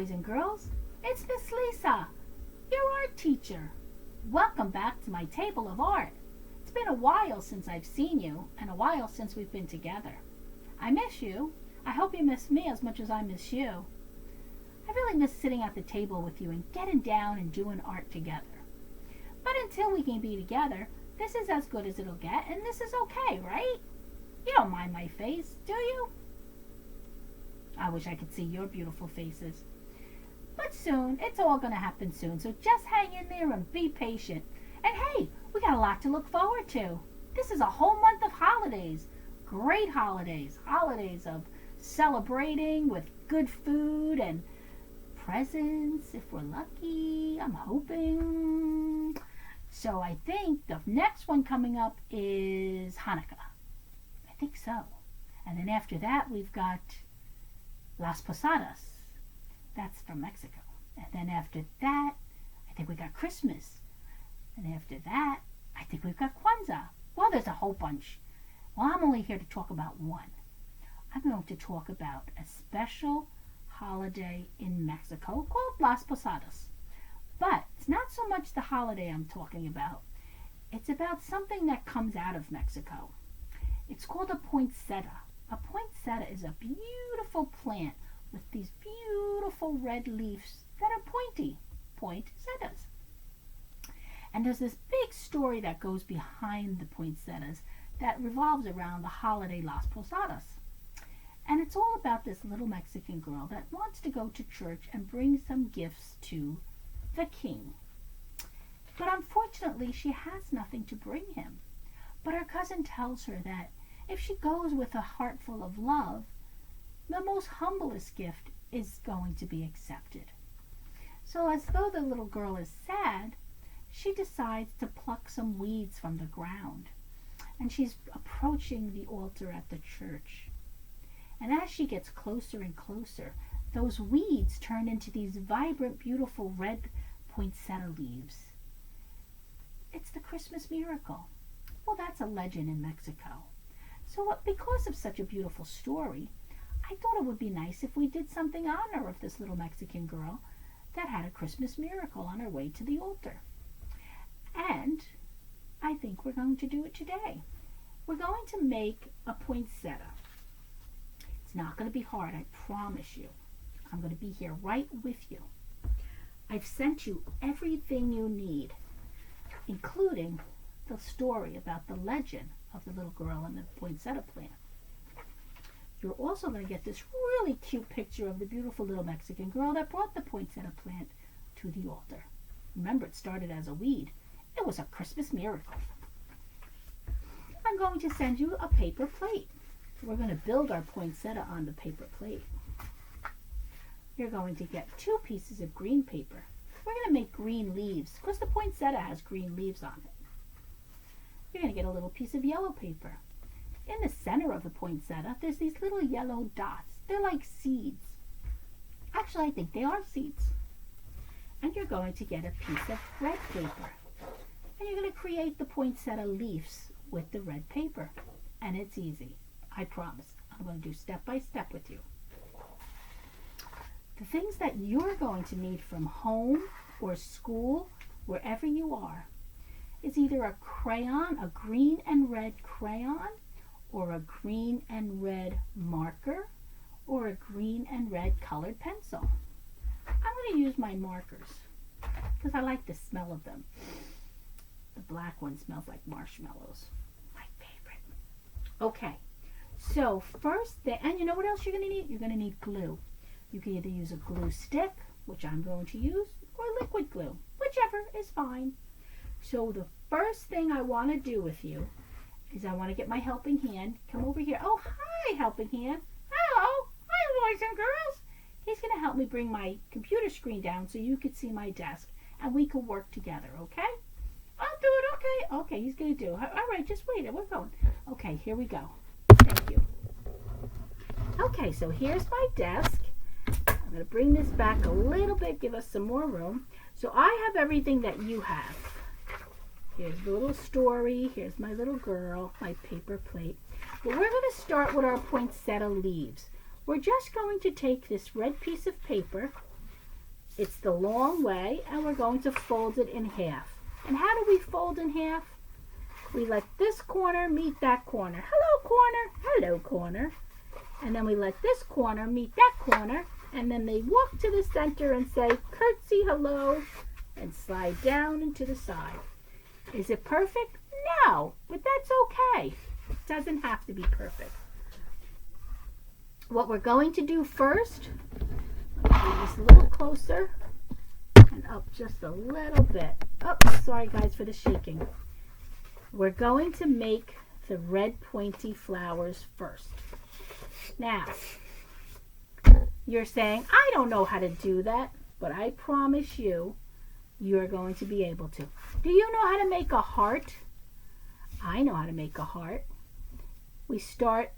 boys and girls. It's Miss Lisa, your art teacher. Welcome back to my table of art. It's been a while since I've seen you, and a while since we've been together. I miss you. I hope you miss me as much as I miss you. I really miss sitting at the table with you and getting down and doing art together. But until we can be together, this is as good as it'll get, and this is okay, right? You don't mind my face, do you? I wish I could see your beautiful faces. But soon, it's all going to happen soon, so just hang in there and be patient. And hey, we got a lot to look forward to. This is a whole month of holidays. Great holidays. Holidays of celebrating with good food and presents, if we're lucky. I'm hoping. So I think the next one coming up is Hanukkah. I think so. And then after that, we've got Las Posadas. That's from Mexico. And then after that, I think we got Christmas. And after that, I think we've got Kwanzaa. Well, there's a whole bunch. Well, I'm only here to talk about one. I'm going to talk about a special holiday in Mexico called Las Posadas. But it's not so much the holiday I'm talking about. It's about something that comes out of Mexico. It's called a poinsettia. A poinsettia is a beautiful plant with these beautiful red leaves that are pointy, poinsettias. And there's this big story that goes behind the poinsettias that revolves around the holiday Las Posadas. And it's all about this little Mexican girl that wants to go to church and bring some gifts to the king. But unfortunately, she has nothing to bring him. But her cousin tells her that if she goes with a heart full of love, the most humblest gift is going to be accepted. So as though the little girl is sad, she decides to pluck some weeds from the ground. And she's approaching the altar at the church. And as she gets closer and closer, those weeds turn into these vibrant, beautiful red poinsettia leaves. It's the Christmas miracle. Well, that's a legend in Mexico. So because of such a beautiful story, I thought it would be nice if we did something in honor of this little Mexican girl that had a Christmas miracle on her way to the altar. And I think we're going to do it today. We're going to make a poinsettia. It's not going to be hard, I promise you. I'm going to be here right with you. I've sent you everything you need, including the story about the legend of the little girl and the poinsettia plant. You're also going to get this really cute picture of the beautiful little Mexican girl that brought the poinsettia plant to the altar. Remember, it started as a weed. It was a Christmas miracle. I'm going to send you a paper plate. We're going to build our poinsettia on the paper plate. You're going to get 2 pieces of green paper. We're going to make green leaves because the poinsettia has green leaves on it. You're going to get a little piece of yellow paper. In the center of the poinsettia, there's these little yellow dots. They're like seeds. Actually, I think they are seeds. And you're going to get a piece of red paper. And you're going to create the poinsettia leaves with the red paper. And it's easy. I promise. I'm going to do step by step with you. The things that you're going to need from home or school, wherever you are, is either a crayon, a green and red crayon, or a green and red marker, or a green and red colored pencil. I'm going to use my markers because I like the smell of them. The black one smells like marshmallows. My favorite. Okay, so first, and you know what else you're going to need? You're going to need glue. You can either use a glue stick, which I'm going to use, or liquid glue. Whichever is fine. So the first thing I want to do with you is I want to get my helping hand. Come over here. Oh, hi, helping hand. Hello. Hi, boys and girls. He's going to help me bring my computer screen down so you can see my desk, and we can work together, okay? I'll do it, okay? Okay, he's going to do it. All right, just wait. We're going. Okay, here we go. Thank you. Okay, so here's my desk. I'm going to bring this back a little bit, give us some more room. So I have everything that you have. Here's the little story. Here's my little girl, my paper plate. But we're going to start with our poinsettia leaves. We're just going to take this red piece of paper It's the long way, and we're going to fold it in half. And how do we fold in half? We let this corner meet that corner. Hello, corner. Hello, corner. And then we let this corner meet that corner, and then they walk to the center and say, curtsy, hello, and slide down into the side. Is it perfect? No, but that's okay. It doesn't have to be perfect. What we're going to do first, let me bring this a little closer and up just a little bit. Oh, sorry guys for the shaking. We're going to make the red pointy flowers first. Now, you're saying, I don't know how to do that, but I promise you, you're going to be able to. Do you know how to make a heart? I know how to make a heart. We start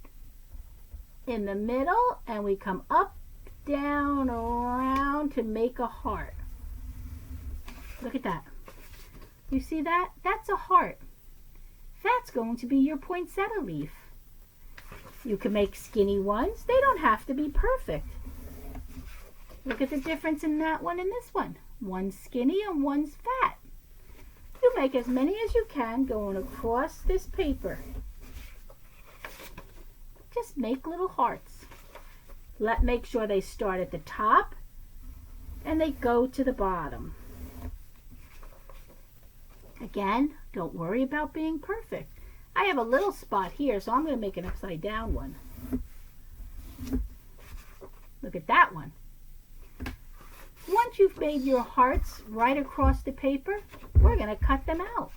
in the middle and we come up, down, around to make a heart. Look at that. You see that? That's a heart. That's going to be your poinsettia leaf. You can make skinny ones. They don't have to be perfect. Look at the difference in that one and this one. One's skinny and one's fat. You make as many as you can going across this paper. Just make little hearts. Make sure they start at the top and they go to the bottom. Again, don't worry about being perfect. I have a little spot here, so I'm going to make an upside down one. Look at that one. Once you've made your hearts right across the paper, we're going to cut them out.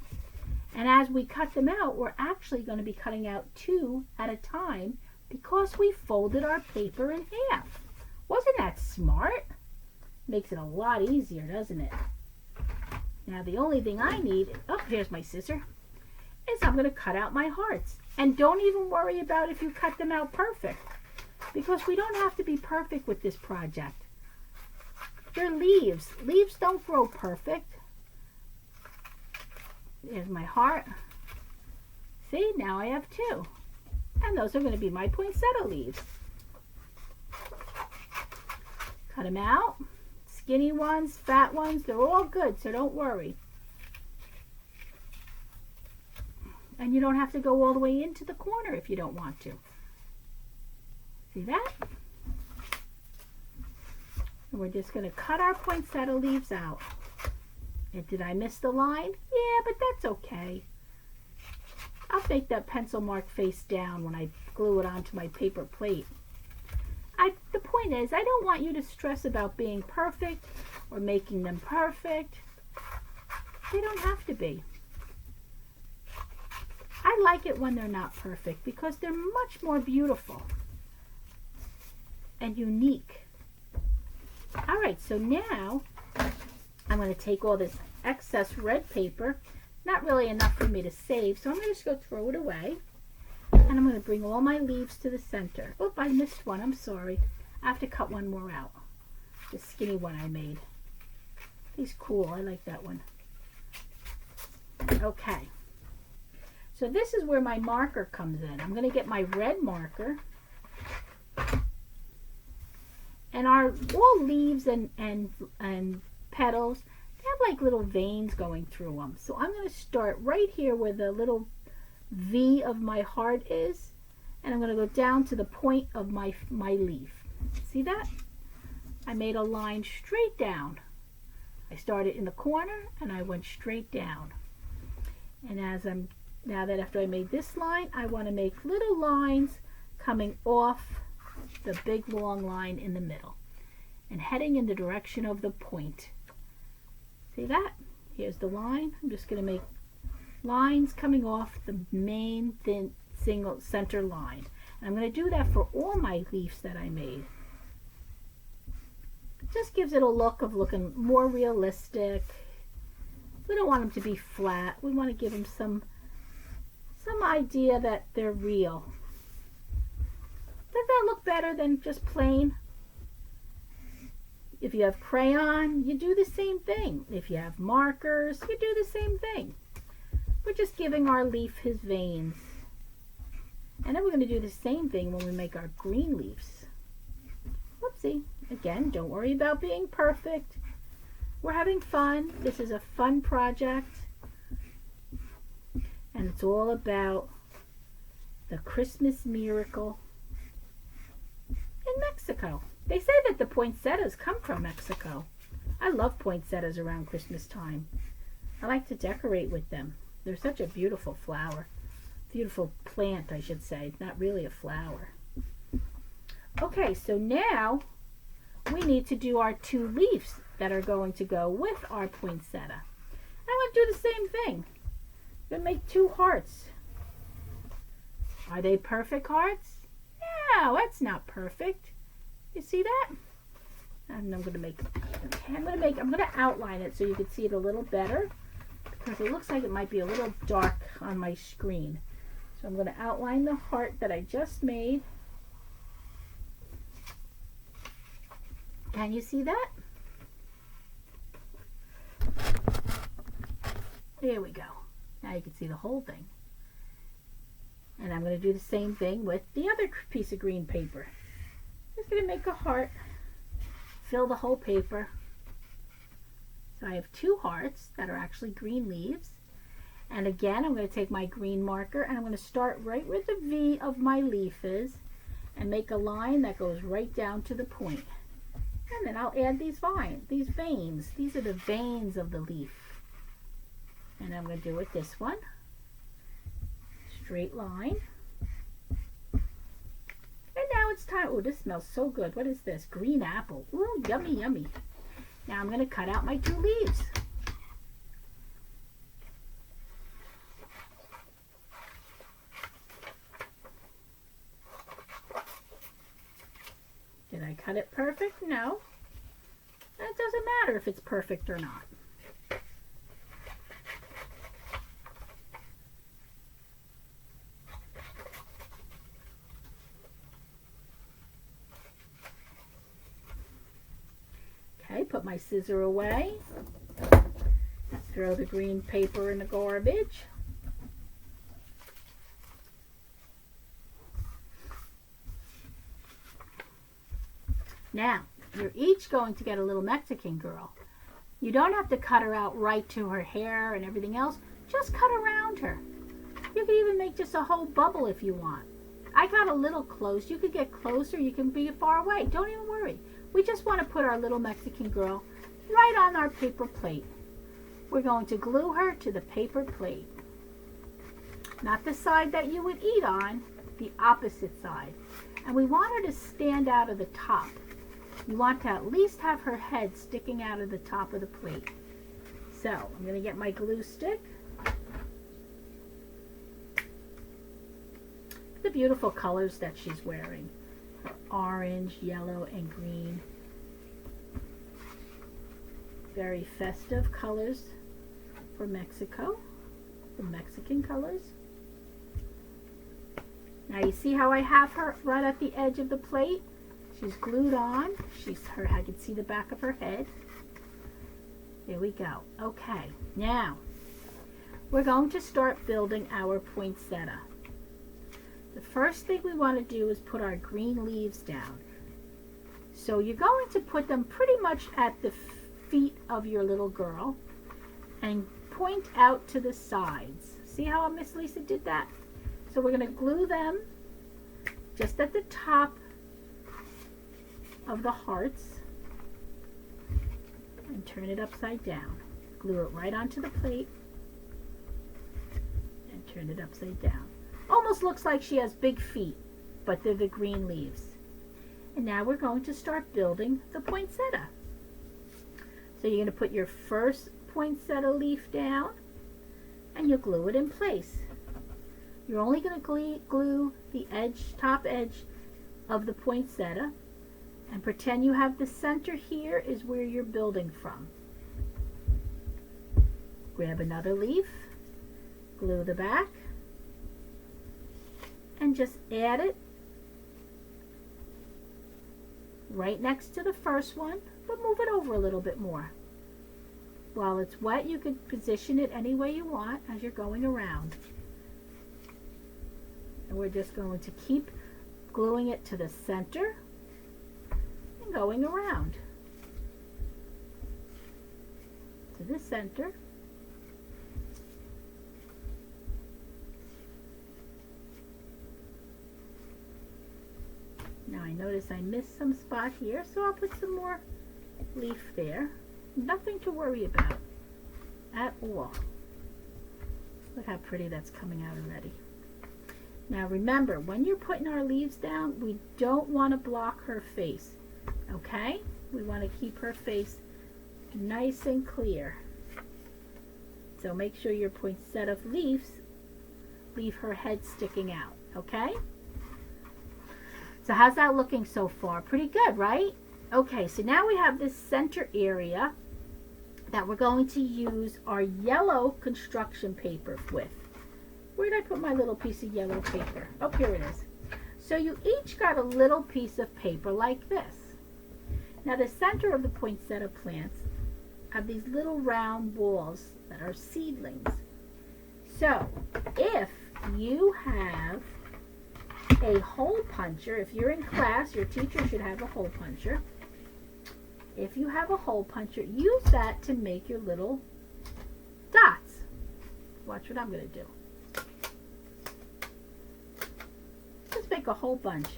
And as we cut them out, we're actually going to be cutting out 2 at a time because we folded our paper in half. Wasn't that smart? Makes it a lot easier, doesn't it? Now the only thing I need, oh, here's my scissor, is I'm going to cut out my hearts. And don't even worry about if you cut them out perfect, because we don't have to be perfect with this project. They're leaves. Leaves don't grow perfect. There's my heart. See, now I have 2. And those are going to be my poinsettia leaves. Cut them out. Skinny ones, fat ones, they're all good, so don't worry. And you don't have to go all the way into the corner if you don't want to. See that? And we're just going to cut our poinsettia leaves out. And did I miss the line? Yeah, but that's okay. I'll make that pencil mark face down when I glue it onto my paper plate. The point is, I don't want you to stress about being perfect or making them perfect. They don't have to be. I like it when they're not perfect because they're much more beautiful and unique. All right, so now I'm going to take all this excess red paper, not really enough for me to save, so I'm going to just go throw it away. And I'm going to bring all my leaves to the center. Oh, I missed one. I'm sorry. I have to cut one more out. The skinny one I made. He's cool. I like that one. Okay. So this is where my marker comes in. I'm going to get my red marker. And our all leaves and petals, they have like little veins going through them. So I'm going to start right here where the little V of my heart is, and I'm going to go down to the point of my leaf. See that? I made a line straight down. I started in the corner and I went straight down. And now that after I made this line, I want to make little lines coming off the big long line in the middle and heading in the direction of the point. See that? Here's the line. I'm just going to make lines coming off the main thin single center line. And I'm going to do that for all my leaves that I made. It just gives it a look of looking more realistic. We don't want them to be flat. We want to give them some idea that they're real. Does that look better than just plain? If you have crayon, you do the same thing. If you have markers, you do the same thing. We're just giving our leaf his veins. And then we're going to do the same thing when we make our green leaves. Whoopsie. Again, don't worry about being perfect. we're having fun. This is a fun project. And it's all about the Christmas miracle in Mexico. They say that the poinsettias come from Mexico. I love poinsettias around Christmas time. I like to decorate with them. They're such a beautiful flower. Beautiful plant, I should say. Not really a flower. Okay, so now we need to do our 2 leaves that are going to go with our poinsettia. I'm going to do the same thing. I'm going to make 2 hearts. Are they perfect hearts? No, that's not perfect. You see that? And I'm going to make, okay, I'm going to outline it so you can see it a little better, because it looks like it might be a little dark on my screen. So I'm going to outline the heart that I just made. Can you see that? There we go. Now you can see the whole thing. And I'm going to do the same thing with the other piece of green paper. Just going to make a heart, fill the whole paper. So I have 2 hearts that are actually green leaves. And again, I'm going to take my green marker and I'm going to start right where the V of my leaf is and make a line that goes right down to the point. And then I'll add these veins. These are the veins of the leaf. And I'm going to do it this one. Straight line. And now it's time. Oh, this smells so good. What is this? Green apple. Ooh, yummy, yummy. Now I'm going to cut out my 2 leaves. Did I cut it perfect? No. It doesn't matter if it's perfect or not. Okay, put my scissor away. Throw the green paper in the garbage. Now, you're each going to get a little Mexican girl. You don't have to cut her out right to her hair and everything else. Just cut around her. You can even make just a whole bubble if you want. I got a little close. You could get closer. You can be far away. Don't even worry. We just want to put our little Mexican girl right on our paper plate. We're going to glue her to the paper plate. Not the side that you would eat on, the opposite side. And we want her to stand out of the top. You want to at least have her head sticking out of the top of the plate. So I'm going to get my glue stick. The beautiful colors that she's wearing. Her orange, yellow, and green. Very festive colors for Mexico. The Mexican colors. Now you see how I have her right at the edge of the plate? She's glued on. I can see the back of her head. There we go. Okay, now we're going to start building our poinsettia. The first thing we want to do is put our green leaves down. So you're going to put them pretty much at the feet of your little girl and point out to the sides. See how Miss Lisa did that? So we're going to glue them just at the top of the hearts and turn it upside down. Glue it right onto the plate and turn it upside down. Almost looks like she has big feet, but they're the green leaves. And now we're going to start building the poinsettia. So you're going to put your first poinsettia leaf down and you'll glue it in place. You're only going to glue the top edge of the poinsettia and pretend you have the center here is where you're building from. Grab another leaf, glue the back, and just add it right next to the first one, but move it over a little bit more. While it's wet, you can position it any way you want as you're going around. And we're just going to keep gluing it to the center and going around. the center. Now I notice I missed some spot here, so I'll put some more leaf there. Nothing to worry about at all. Look how pretty that's coming out already. Now remember, when you're putting our leaves down, we don't want to block her face, okay? We want to keep her face nice and clear. So make sure your poinsettia leaves leave her head sticking out, okay? So how's that looking so far? Pretty good, right? Okay, so now we have this center area that we're going to use our yellow construction paper with. Where did I put my little piece of yellow paper? Oh, here it is. So you each got a little piece of paper like this. Now the center of the poinsettia plants have these little round balls that are seedlings. So if you have a hole puncher, if you're in class, your teacher should have a hole puncher. If you have a hole puncher, use that to make your little dots. Watch what I'm going to do. Just make a whole bunch.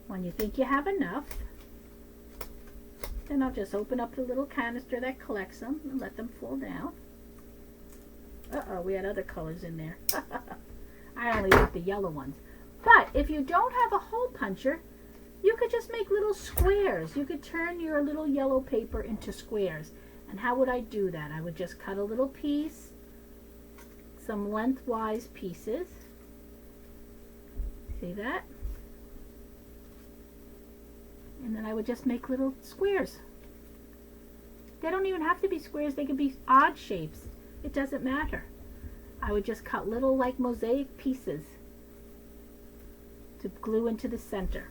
When you think you have enough, then I'll just open up the little canister that collects them and let them fall down. Uh-oh, we had other colors in there. I only want the yellow ones. But if you don't have a hole puncher, you could just make little squares. You could turn your little yellow paper into squares. And how would I do that? I would just cut a little piece, some lengthwise pieces. See that? And then I would just make little squares. They don't even have to be squares. They could be odd shapes. It doesn't matter. I would just cut little like mosaic pieces to glue into the center.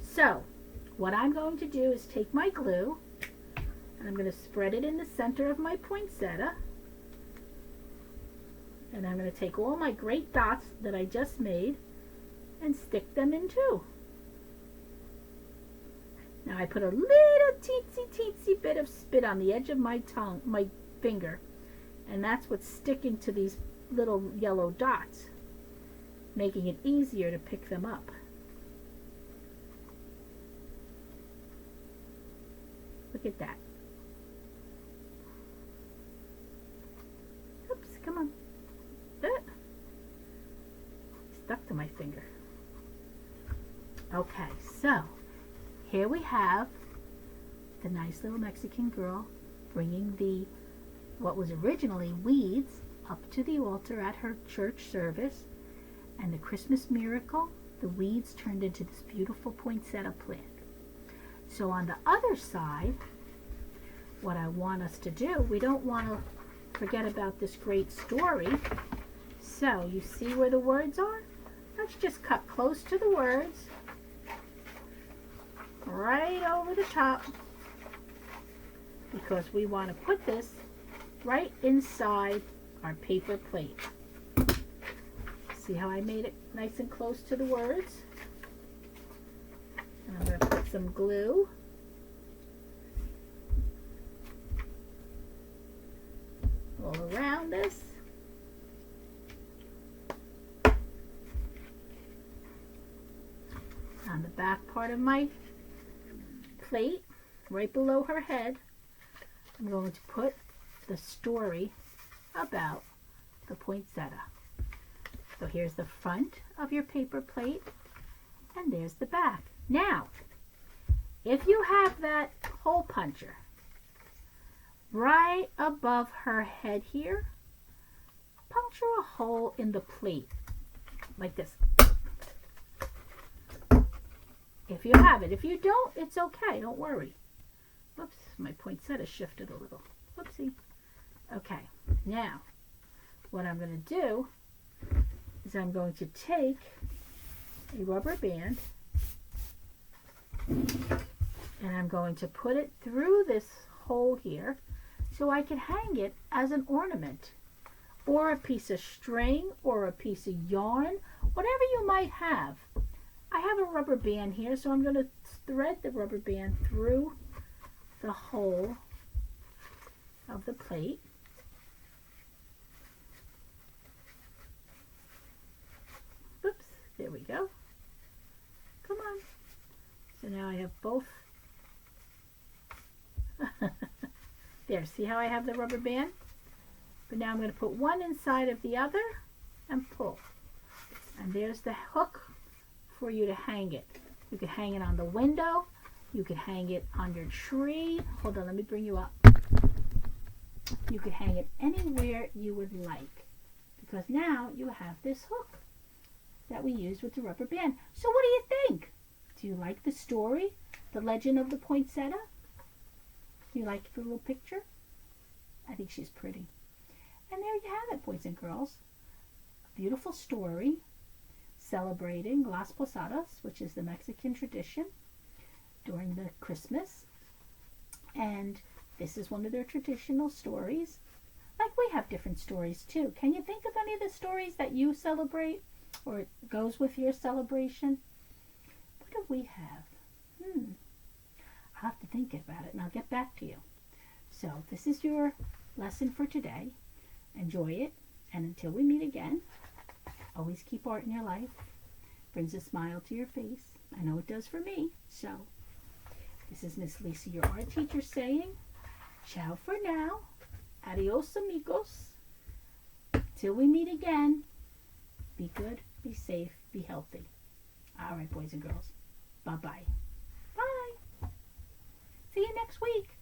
So what I'm going to do is take my glue and I'm going to spread it in the center of my poinsettia. And I'm going to take all my great dots that I just made and stick them in too. Now I put a little teensy bit of spit on the edge of my tongue, my finger, and that's what's sticking to these little yellow dots, making it easier to pick them up. Look at that. Oops, come on. Stuck to my finger. Okay, so here we have the nice little Mexican girl bringing the what was originally weeds up to the altar at her church service, and the Christmas miracle, the weeds turned into this beautiful poinsettia plant. So on the other side, what I want us to do, we don't want to forget about this great story. So you see where the words are? Let's just cut close to the words, right over the top, because we want to put this right inside our paper plate. See how I made it nice and close to the words? And I'm going to put some glue. All around this. On the back part of my plate, right below her head, I'm going to put the story about the poinsettia. So here's the front of your paper plate, and there's the back. Now, if you have that hole puncher right above her head here, puncture a hole in the plate like this. If you have it. If you don't, it's okay. Don't worry. Whoops, my poinsettia shifted a little. Whoopsie. Okay, now what I'm going to do is I'm going to take a rubber band and I'm going to put it through this hole here so I can hang it as an ornament, or a piece of string, or a piece of yarn, whatever you might have. I have a rubber band here, so I'm going to thread the rubber band through the whole of the plate. Oops, there we go. Come on. So now I have both. There, see how I have the rubber band? But now I'm going to put one inside of the other and pull. And there's the hook for you to hang it. You could hang it on the window. You could hang it on your tree. Hold on, let me bring you up. You could hang it anywhere you would like, because now you have this hook that we used with the rubber band. So what do you think? Do you like the story, The Legend of the Poinsettia? Do you like the little picture? I think she's pretty. And there you have it, boys and girls. A beautiful story celebrating Las Posadas, which is the Mexican tradition during the Christmas. And this is one of their traditional stories. Like we have different stories too. Can you think of any of the stories that you celebrate or it goes with your celebration? What do we have? I'll have to think about it and I'll get back to you. So this is your lesson for today. Enjoy it, and until we meet again, always keep art in your life. Brings a smile to your face. I know it does for me. So this is Miss Lisa, your art teacher, saying ciao for now. Adios, amigos. Till we meet again, be good, be safe, be healthy. All right, boys and girls. Bye-bye. Bye. See you next week.